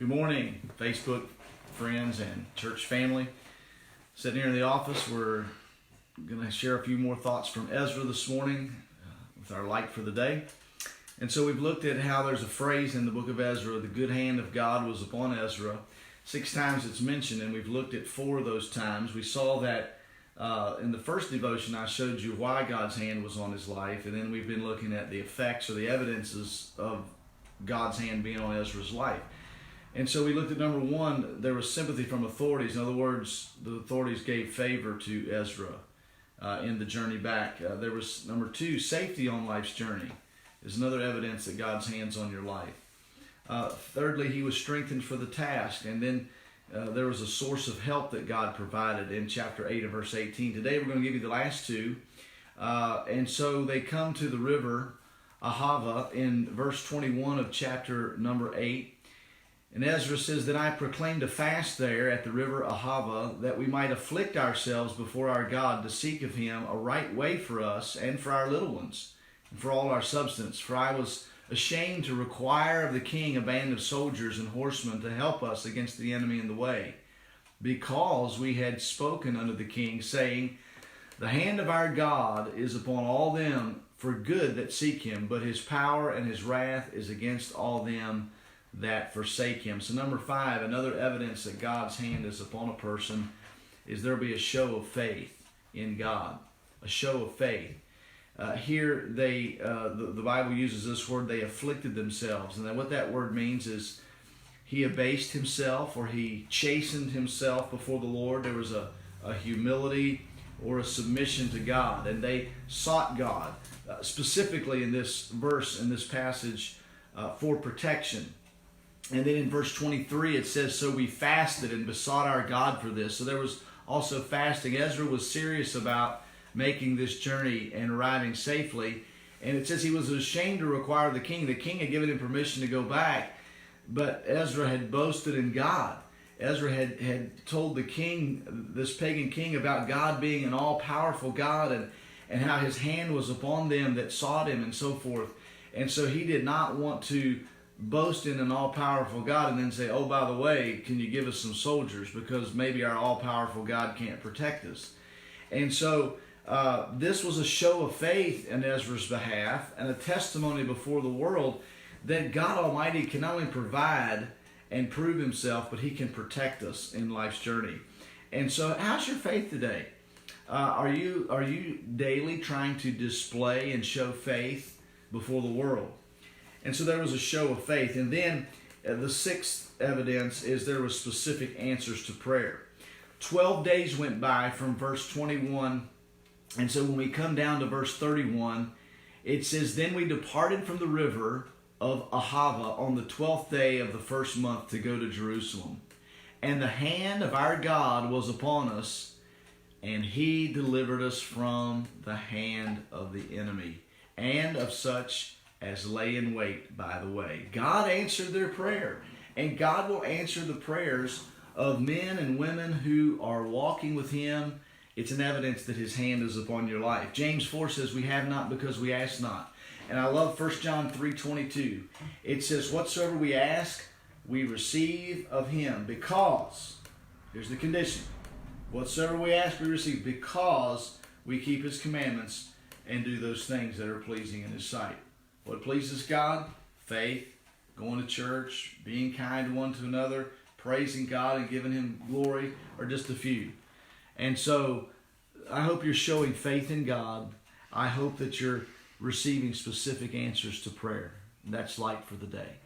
Good morning, Facebook friends and church family. Sitting here in the office, we're going to share a few more thoughts from Ezra this morning with our light for the day. And so we've looked at how there's a phrase in the book of Ezra, the good hand of God was upon Ezra. 6 times it's mentioned, and we've looked at 4 of those times. We saw that in the first devotion I showed you why God's hand was on his life, and then we've been looking at the effects or the evidences of God's hand being on Ezra's life. And so we looked at number 1, there was sympathy from authorities. In other words, the authorities gave favor to Ezra in the journey back. There was number 2, safety on life's journey is another evidence that God's hand's on your life. Thirdly, he was strengthened for the task. And then there was a source of help that God provided in chapter 8 and verse 18. Today we're going to give you the last 2. And so they come to the river Ahava in verse 21 of chapter number 8. And Ezra says, "Then I proclaimed a fast there at the river Ahava, that we might afflict ourselves before our God to seek of him a right way for us and for our little ones, and for all our substance. For I was ashamed to require of the king a band of soldiers and horsemen to help us against the enemy in the way, because we had spoken unto the king, saying, The hand of our God is upon all them for good that seek him, but his power and his wrath is against all them that forsake him." So number 5, another evidence that God's hand is upon a person is there be a show of faith in God, a show of faith. Here the Bible uses this word, they afflicted themselves. And then what that word means is he abased himself, or he chastened himself before the Lord. There was a humility or a submission to God, and they sought God, specifically in this verse, in this passage, for protection. And then in verse 23 it says, "So we fasted and besought our God for this." So there was also fasting. Ezra was serious about making this journey and arriving safely. And it says he was ashamed to require the king. The king had given him permission to go back, but Ezra had boasted in God. Ezra had told the king, this pagan king, about God being an all-powerful God and how his hand was upon them that sought him and so forth. And so he did not want to boast in an all-powerful God and then say, "Oh, by the way, can you give us some soldiers, because maybe our all-powerful God can't protect us." And so this was a show of faith in Ezra's behalf and a testimony before the world that God Almighty can not only provide and prove himself, but he can protect us in life's journey. And so how's your faith today? Are you daily trying to display and show faith before the world? And so there was a show of faith. And then the 6th evidence is there was specific answers to prayer. 12 days went by from verse 21. And so when we come down to verse 31, it says, "Then we departed from the river of Ahava on the 12th day of the first month to go to Jerusalem. And the hand of our God was upon us, and he delivered us from the hand of the enemy, and of such as lay in wait by the way." God answered their prayer, and God will answer the prayers of men and women who are walking with him. It's an evidence that his hand is upon your life. James 4 says, "We have not because we ask not." And I love 1 John 3:22. It says, "Whatsoever we ask, we receive of him, because," here's the condition, "whatsoever we ask, we receive, because we keep his commandments and do those things that are pleasing in his sight." What pleases God? Faith, going to church, being kind one to another, praising God and giving him glory are just a few. And so I hope you're showing faith in God. I hope that you're receiving specific answers to prayer. That's light for the day.